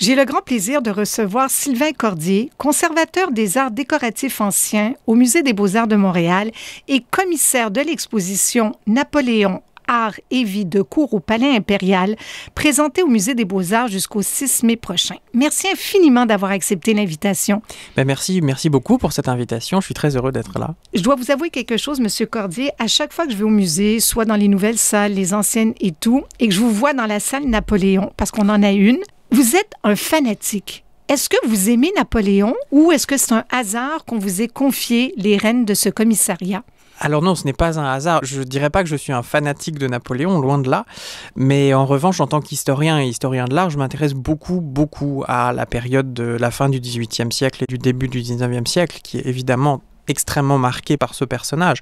J'ai le grand plaisir de recevoir Sylvain Cordier, conservateur des arts décoratifs anciens au Musée des beaux-arts de Montréal et commissaire de l'exposition Napoléon, Art et vie de cour au Palais impérial, présentée au Musée des beaux-arts jusqu'au 6 mai prochain. Merci infiniment d'avoir accepté l'invitation. Merci beaucoup pour cette invitation. Je suis très heureux d'être là. Je dois vous avouer quelque chose, Monsieur Cordier. À chaque fois que je vais au musée, soit dans les nouvelles salles, les anciennes et tout, et que je vous vois dans la salle Napoléon, parce qu'on en a une, vous êtes un fanatique. Est-ce que vous aimez Napoléon ou est-ce que c'est un hasard qu'on vous ait confié les rênes de ce commissariat? Alors non, ce n'est pas un hasard. Je ne dirais pas que je suis un fanatique de Napoléon, loin de là. Mais en revanche, en tant qu'historien et historien de l'art, je m'intéresse beaucoup à la période de la fin du XVIIIe siècle et du début du XIXe siècle, qui est évidemment extrêmement marqué par ce personnage.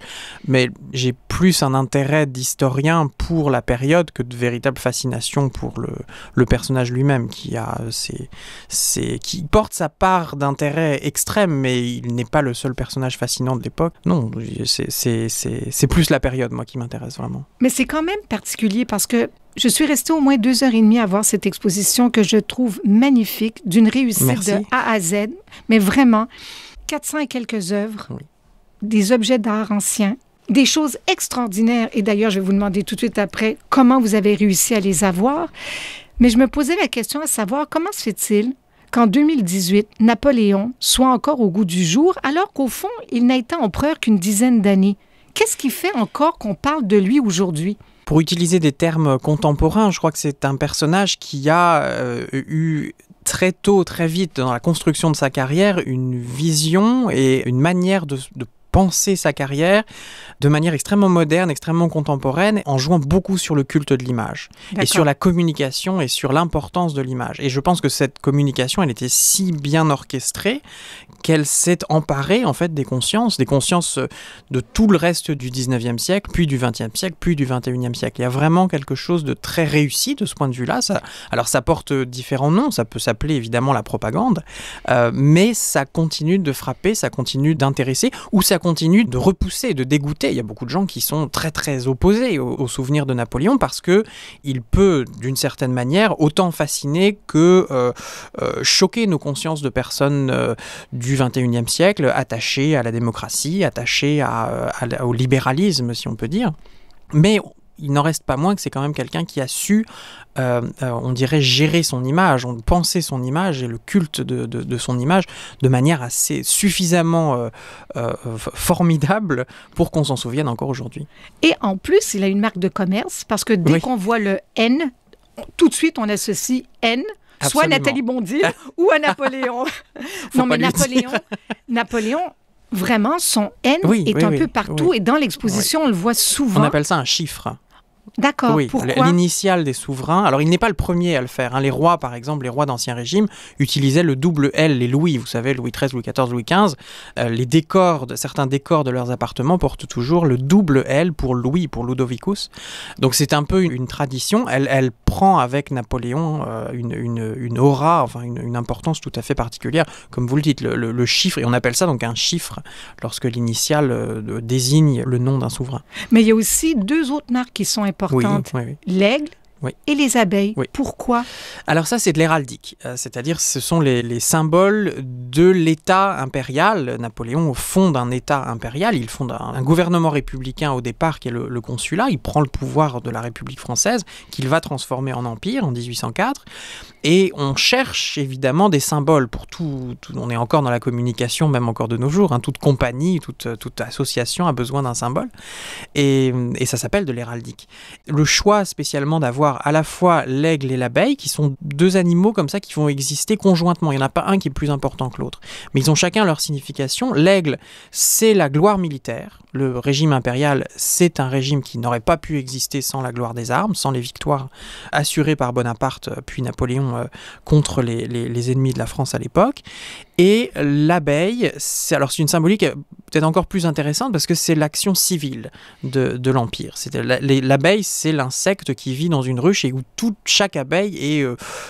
Mais j'ai plus un intérêt d'historien pour la période que de véritable fascination pour le personnage lui-même, qui porte sa part d'intérêt extrême, mais il n'est pas le seul personnage fascinant de l'époque. Non, c'est plus la période, moi, qui m'intéresse vraiment. Mais c'est quand même particulier parce que je suis restée au moins 2h30 à voir cette exposition que je trouve magnifique, d'une réussite Merci. De A à Z, mais vraiment 400 et quelques œuvres, oui. Des objets d'art anciens, des choses extraordinaires. Et d'ailleurs, je vais vous demander tout de suite après comment vous avez réussi à les avoir. Mais je me posais la question à savoir comment se fait-il qu'en 2018, Napoléon soit encore au goût du jour, alors qu'au fond, il n'a été empereur qu'une dizaine d'années. Qu'est-ce qui fait encore qu'on parle de lui aujourd'hui? Pour utiliser des termes contemporains, je crois que c'est un personnage qui a eu très tôt, très vite, dans la construction de sa carrière, une vision et une manière de penser sa carrière de manière extrêmement moderne, extrêmement contemporaine, en jouant beaucoup sur le culte de l'image et sur la communication et sur l'importance de l'image. Et je pense que cette communication, elle était si bien orchestrée qu'elle s'est emparée en fait des consciences de tout le reste du 19e siècle, puis du 20e siècle, puis du 21e siècle. Il y a vraiment quelque chose de très réussi de ce point de vue-là. Alors ça porte différents noms, ça peut s'appeler évidemment la propagande, mais ça continue de frapper, ça continue d'intéresser, ou ça continue de repousser, de dégoûter. Il y a beaucoup de gens qui sont très opposés au souvenir de Napoléon parce que il peut, d'une certaine manière, autant fasciner que choquer nos consciences de personnes du 21e siècle, attachées à la démocratie, attachées au libéralisme, si on peut dire. Mais il n'en reste pas moins que c'est quand même quelqu'un qui a su, on dirait, gérer son image, penser son image et le culte de son image de manière assez suffisamment formidable pour qu'on s'en souvienne encore aujourd'hui. Et en plus, il a une marque de commerce parce que dès qu'on voit le N, tout de suite on associe N, soit à Nathalie Bondy ou à Napoléon. Non, mais Napoléon, vraiment, son N est un peu partout et dans l'exposition, on le voit souvent. On appelle ça un chiffre. D'accord, oui, pourquoi? L'initiale des souverains. Alors, il n'est pas le premier à le faire. Les rois, par exemple, les rois d'Ancien Régime utilisaient le double L. Les Louis, vous savez, Louis XIII, Louis XIV, Louis XV, certains décors de leurs appartements portent toujours le double L pour Louis, pour Ludovicus. Donc, c'est un peu une tradition. Elle prend avec Napoléon une aura, enfin une importance tout à fait particulière. Comme vous le dites, le chiffre, et on appelle ça donc un chiffre lorsque l'initiale désigne le nom d'un souverain. Mais il y a aussi deux autres marques qui sont importantes. Oui. L'aigle et les abeilles. Oui. Pourquoi? Alors ça, c'est de l'héraldique. C'est-à-dire ce sont les symboles de l'État impérial. Napoléon fonde un État impérial. Il fonde un gouvernement républicain au départ qui est le consulat. Il prend le pouvoir de la République française qu'il va transformer en empire en 1804. Et on cherche évidemment des symboles pour tout. On est encore dans la communication, même encore de nos jours. Toute compagnie, toute association a besoin d'un symbole. Et ça s'appelle de l'héraldique. Le choix spécialement d'avoir à la fois l'aigle et l'abeille, qui sont deux animaux comme ça qui vont exister conjointement. Il n'y en a pas un qui est plus important que l'autre. Mais ils ont chacun leur signification. L'aigle, c'est la gloire militaire. Le régime impérial, c'est un régime qui n'aurait pas pu exister sans la gloire des armes, sans les victoires assurées par Bonaparte puis Napoléon contre les ennemis de la France à l'époque. Et l'abeille, c'est une symbolique peut-être encore plus intéressante parce que c'est l'action civile de l'Empire. L'abeille, c'est l'insecte qui vit dans une ruche et où chaque abeille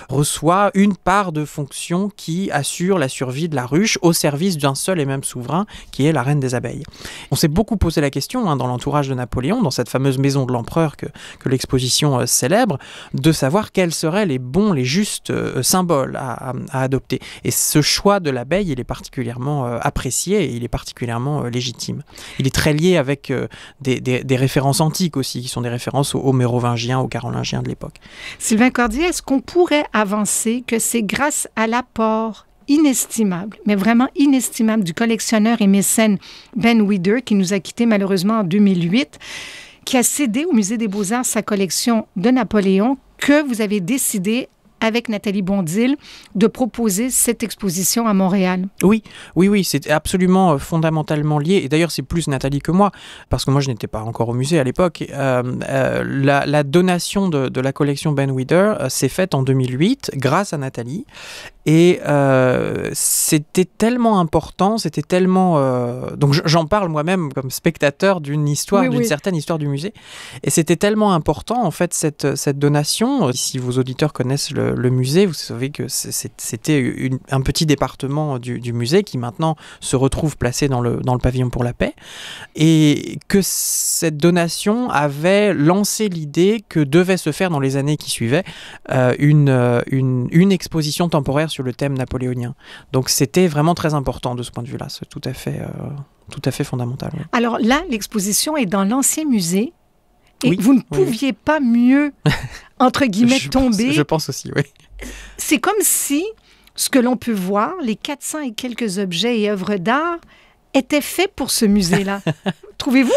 reçoit une part de fonction qui assure la survie de la ruche au service d'un seul et même souverain qui est la reine des abeilles. On s'est beaucoup posé la question dans l'entourage de Napoléon, dans cette fameuse maison de l'empereur que l'exposition célèbre, de savoir quels seraient les bons, les justes symboles à adopter. Et ce choix de l'abeille, il est particulièrement apprécié et il est particulièrement légitime. Il est très lié avec des références antiques aussi, qui sont des références aux mérovingiens, aux carolingiens de l'époque. Sylvain Cordier, est-ce qu'on pourrait avancer que c'est grâce à l'apport inestimable, mais vraiment inestimable, du collectionneur et mécène Ben Weider, qui nous a quittés malheureusement en 2008, qui a cédé au Musée des Beaux-Arts sa collection de Napoléon, que vous avez décidé, avec Nathalie Bondil, de proposer cette exposition à Montréal? Oui, c'est absolument fondamentalement lié. Et d'ailleurs, c'est plus Nathalie que moi, parce que moi, je n'étais pas encore au musée à l'époque. La donation de la collection Ben Weider s'est faite en 2008, grâce à Nathalie. Et c'était tellement important, c'était tellement... donc j'en parle moi-même comme spectateur d'une histoire, d'une certaine histoire du musée. Et c'était tellement important, en fait, cette donation. Si vos auditeurs connaissent le musée, vous savez que c'était un petit département du musée qui maintenant se retrouve placé dans le pavillon pour la paix. Et que cette donation avait lancé l'idée que devait se faire dans les années qui suivaient une exposition temporaire sur le thème napoléonien. Donc c'était vraiment très important de ce point de vue-là. C'est tout à fait fondamental. Oui. Alors là, l'exposition est dans l'ancien musée. Et vous ne pouviez pas mieux, entre guillemets, tomber. Je pense aussi, oui. C'est comme si ce que l'on peut voir, les 400 et quelques objets et œuvres d'art, étaient faits pour ce musée-là. Trouvez-vous?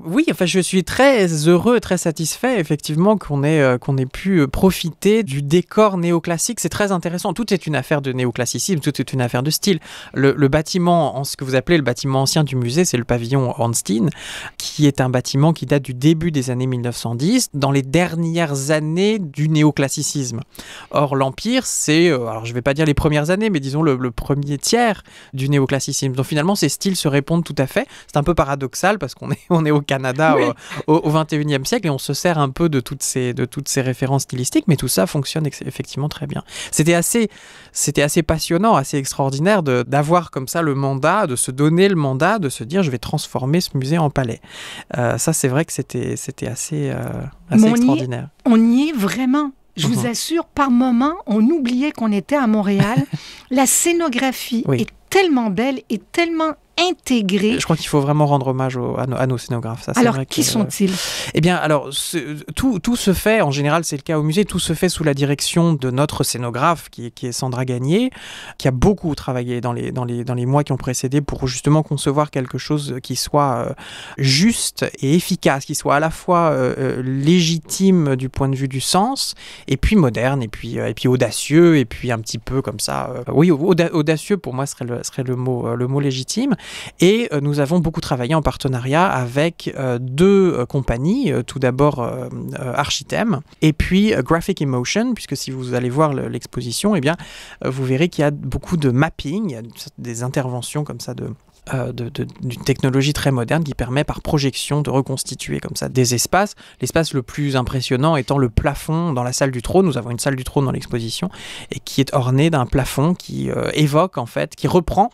Oui, enfin, je suis très heureux, très satisfait, effectivement, qu'on ait pu profiter du décor néoclassique. C'est très intéressant. Tout est une affaire de néoclassicisme, tout est une affaire de style. Le bâtiment, ce que vous appelez le bâtiment ancien du musée, c'est le pavillon Ornstein, qui est un bâtiment qui date du début des années 1910, dans les dernières années du néoclassicisme. Or, l'Empire, c'est, alors je ne vais pas dire les premières années, mais disons le premier tiers du néoclassicisme. Donc finalement, ces styles se répondent tout à fait. C'est un peu paradoxal parce qu'on est au Canada au 21e siècle et on se sert un peu de toutes ces références stylistiques, mais tout ça fonctionne effectivement très bien. C'était assez passionnant, assez extraordinaire d'avoir comme ça le mandat, de se donner le mandat, de se dire je vais transformer ce musée en palais. Ça, c'est vrai que c'était assez extraordinaire. On y est vraiment. Je vous assure, par moment, on oubliait qu'on était à Montréal. La scénographie est tellement belle et tellement intégrée. Je crois qu'il faut vraiment rendre hommage à nos scénographes. Ça, alors, qui sont-ils? Eh bien, alors, tout se fait, en général, c'est le cas au musée, tout se fait sous la direction de notre scénographe, qui est Sandra Gagné, qui a beaucoup travaillé dans les mois qui ont précédé pour justement concevoir quelque chose qui soit juste et efficace, qui soit à la fois légitime du point de vue du sens, et puis moderne, et puis audacieux, et puis un petit peu comme ça. Audacieux, pour moi, serait le mot légitime. Et nous avons beaucoup travaillé en partenariat avec deux compagnies, tout d'abord Architem et puis Graphic Emotion, puisque si vous allez voir l'exposition, eh bien, vous verrez qu'il y a beaucoup de mapping, des interventions comme ça d'une technologie très moderne qui permet par projection de reconstituer comme ça des espaces. L'espace le plus impressionnant étant le plafond dans la salle du trône. Nous avons une salle du trône dans l'exposition et qui est ornée d'un plafond qui évoque en fait, qui reprend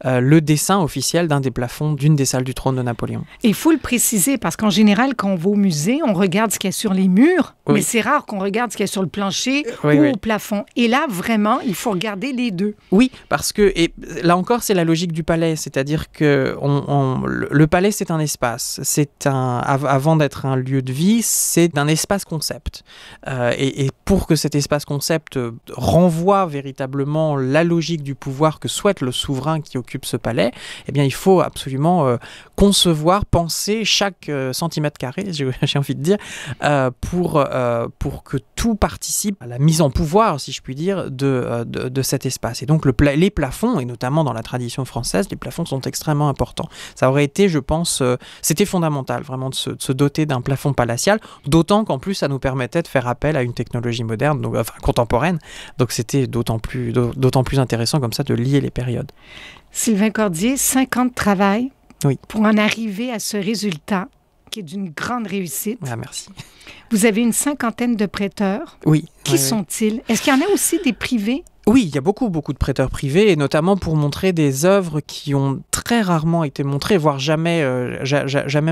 le dessin officiel d'un des plafonds d'une des salles du trône de Napoléon. Il faut le préciser parce qu'en général, quand on va au musée, on regarde ce qu'il y a sur les murs, mais c'est rare qu'on regarde ce qu'il y a sur le plancher ou au plafond. Et là, vraiment, il faut regarder les deux. Oui, parce que, et là encore, c'est la logique du palais, c'est-à-dire que le palais, c'est un espace. Avant d'être un lieu de vie, c'est un espace concept. Et pour que cet espace concept renvoie véritablement la logique du pouvoir que souhaite le souverain qui occupe ce palais, eh bien, il faut absolument concevoir, penser chaque centimètre carré, j'ai envie de dire, pour que tout participe à la mise en pouvoir, si je puis dire, de cet espace. Et donc, les plafonds, et notamment dans la tradition française, les plafonds sont extrêmement importants. Ça aurait été, je pense, c'était fondamental, vraiment, de se doter d'un plafond palatial, d'autant qu'en plus, ça nous permettait de faire appel à une technologie moderne, donc, enfin, contemporaine. Donc, c'était d'autant plus intéressant comme ça de lier les périodes. Sylvain Cordier, 5 ans de travail, Oui. pour en arriver à ce résultat qui est d'une grande réussite. Ah, merci. Vous avez une 50aine de prêteurs. Oui. Qui sont-ils? Est-ce qu'il y en a aussi des privés? Oui, il y a beaucoup de prêteurs privés, et notamment pour montrer des œuvres qui ont très rarement été montrées, voire jamais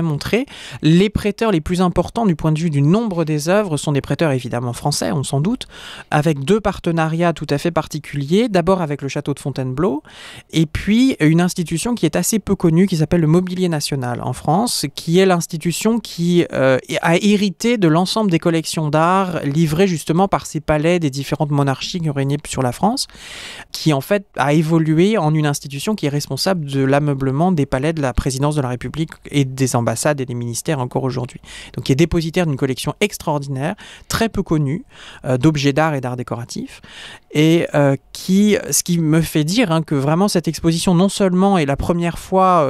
montrées. Les prêteurs les plus importants du point de vue du nombre des œuvres sont des prêteurs évidemment français, on s'en doute, avec 2 partenariats tout à fait particuliers. D'abord avec le château de Fontainebleau, et puis une institution qui est assez peu connue, qui s'appelle le Mobilier National en France, qui est l'institution qui a hérité de l'ensemble des collections d'art livrées justement par ces palais des différentes monarchies qui ont régné sur la France, qui en fait a évolué en une institution qui est responsable de l'ameublement des palais de la présidence de la République et des ambassades et des ministères encore aujourd'hui. Donc qui est dépositaire d'une collection extraordinaire, très peu connue, d'objets d'art et d'art décoratif, et ce qui me fait dire que vraiment cette exposition non seulement est la première fois,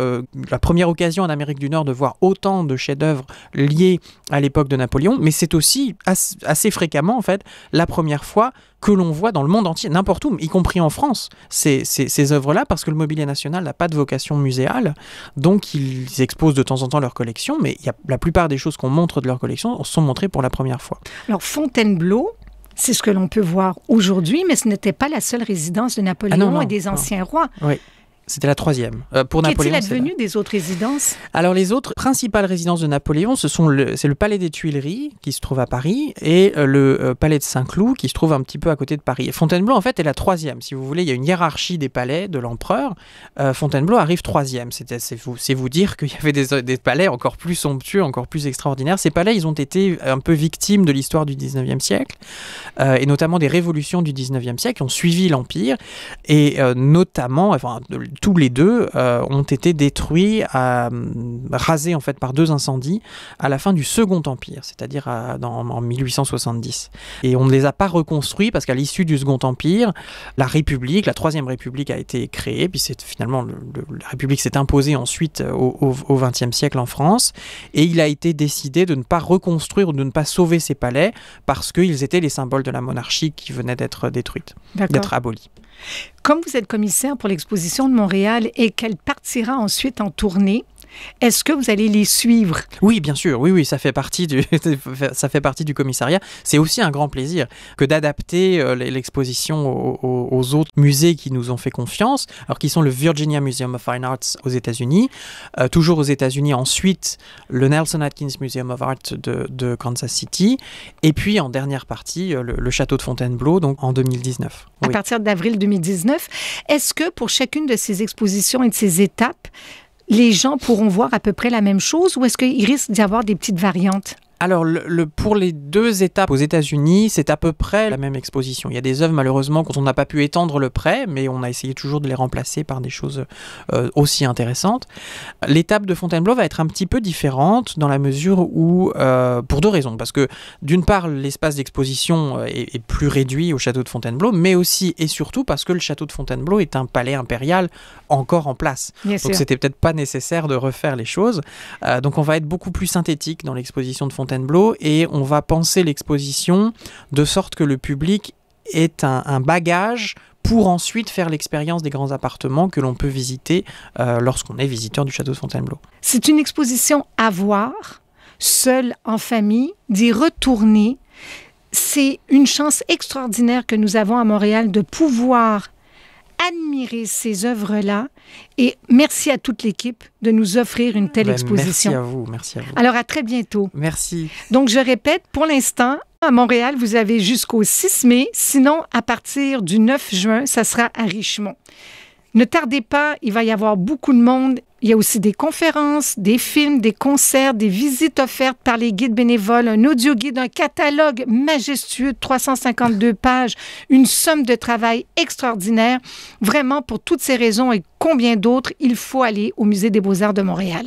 la première occasion en Amérique du Nord de voir autant de chefs-d'œuvre liés à l'époque de Napoléon, mais c'est aussi assez fréquemment en fait la première fois que l'on voit dans le monde entier, n'importe où, y compris en France, ces œuvres-là, parce que le Mobilier National n'a pas de vocation muséale, donc ils exposent de temps en temps leur collection, mais la plupart des choses qu'on montre de leur collection sont montrées pour la première fois. Alors Fontainebleau, c'est ce que l'on peut voir aujourd'hui, mais ce n'était pas la seule résidence de Napoléon et des anciens rois. Oui. C'était la 3e. Pour Napoléon, qu'est-il advenu des autres résidences? Alors les autres principales résidences de Napoléon, c'est le palais des Tuileries qui se trouve à Paris et le palais de Saint-Cloud qui se trouve un petit peu à côté de Paris. Et Fontainebleau en fait est la 3e. Si vous voulez, il y a une hiérarchie des palais de l'empereur. Fontainebleau arrive 3e. C'est vous dire qu'il y avait des palais encore plus somptueux, encore plus extraordinaires. Ces palais, ils ont été un peu victimes de l'histoire du 19e siècle et notamment des révolutions du 19e siècle qui ont suivi l'Empire et notamment, tous les 2 ont été détruits, rasés en fait par 2 incendies à la fin du Second Empire, c'est-à-dire en 1870. Et on ne les a pas reconstruits parce qu'à l'issue du Second Empire, la République, la 3e République a été créée, puis finalement la République s'est imposée ensuite au XXe siècle en France, et il a été décidé de ne pas reconstruire ou de ne pas sauver ces palais parce qu'ils étaient les symboles de la monarchie qui venait d'être détruite, d'être abolie. Comme vous êtes commissaire pour l'exposition de Montréal et qu'elle partira ensuite en tournée, est-ce que vous allez les suivre? Oui, bien sûr. Oui, ça fait partie du commissariat. C'est aussi un grand plaisir que d'adapter l'exposition aux autres musées qui nous ont fait confiance, alors qui sont le Virginia Museum of Fine Arts aux États-Unis, toujours aux États-Unis, ensuite le Nelson Atkins Museum of Art de Kansas City, et puis en dernière partie le château de Fontainebleau, donc en 2019. À partir d'avril 2019, est-ce que pour chacune de ces expositions et de ces étapes, les gens pourront voir à peu près la même chose ou est-ce qu'il risque d'y avoir des petites variantes? Alors, pour les 2 étapes aux États-Unis, c'est à peu près la même exposition. Il y a des œuvres, malheureusement, quand on n'a pas pu étendre le prêt, mais on a essayé toujours de les remplacer par des choses aussi intéressantes. L'étape de Fontainebleau va être un petit peu différente dans la mesure où, pour 2 raisons. Parce que, d'une part, l'espace d'exposition est plus réduit au château de Fontainebleau, mais aussi et surtout parce que le château de Fontainebleau est un palais impérial encore en place. Bien Donc, sûr. c'était peut-être pas nécessaire de refaire les choses. Donc, on va être beaucoup plus synthétique dans l'exposition de Fontainebleau et on va penser l'exposition de sorte que le public ait un bagage pour ensuite faire l'expérience des grands appartements que l'on peut visiter lorsqu'on est visiteur du château de Fontainebleau. C'est une exposition à voir, seule, en famille, d'y retourner. C'est une chance extraordinaire que nous avons à Montréal de pouvoir admirer ces œuvres-là et merci à toute l'équipe de nous offrir une telle exposition. Merci à vous. Alors, à très bientôt. Merci. Donc, je répète, pour l'instant, à Montréal, vous avez jusqu'au 6 mai. Sinon, à partir du 9 juin, ça sera à Richemont. Ne tardez pas, il va y avoir beaucoup de monde. Il y a aussi des conférences, des films, des concerts, des visites offertes par les guides bénévoles, un audio-guide, un catalogue majestueux de 352 pages, une somme de travail extraordinaire. Vraiment, pour toutes ces raisons et combien d'autres, il faut aller au Musée des Beaux-Arts de Montréal.